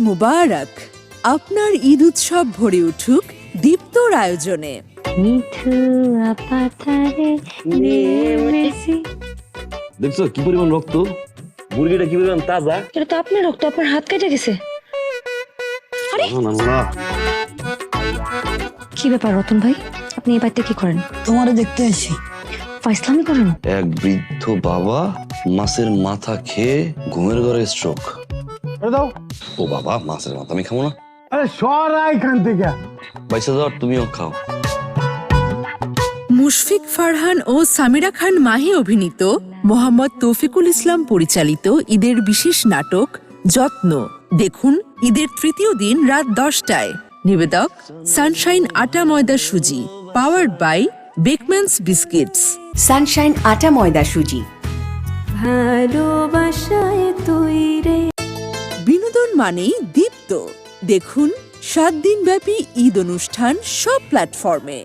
মুবারক। আপনার ঈদ উৎসব ভরে উঠুক দীপ্তর আয়োজনে। দেখছো কি পরিমাণ রক্ত, মুরগিটা কি পরিমাণ তাজা। এটা তো আপনার রক্ত, আপনার হাত কেটে গেছে। আরে কি ব্যাপার রতন ভাই, আপনি এই বাড়িতে কি করেন? তোমারে দেখতে আসি। ফাইসলামি করেন? এক বৃদ্ধ বাবা মাছের মাথা খেয়ে ঘুমের ঘরে স্ট্রোক। ও বাবা, মাছের মাথা আমি খাবো না। আরে সরা এখান থেকে। পয়সা দাও, তুমিও খাও। মুশফিক ফারহান ও সামিরা খান মাহি অভিনীত, মোহাম্মদ তৌফিকুল ইসলাম পরিচালিত ঈদের বিশেষ নাটক যত্ন দেখুন ঈদের তৃতীয় দিন রাত 10টায়। নিবেদক সানশাইন আটা ময়দা সুজি, powered by Bakeman's biscuits. Sunshine আটা ময়দা সুজি। ভালোবাসায় তৈরি। বিনোদন মানেই দীপ্ত। দেখুন 7 দিনব্যাপী ঈদ অনুষ্ঠান সব প্ল্যাটফর্মে।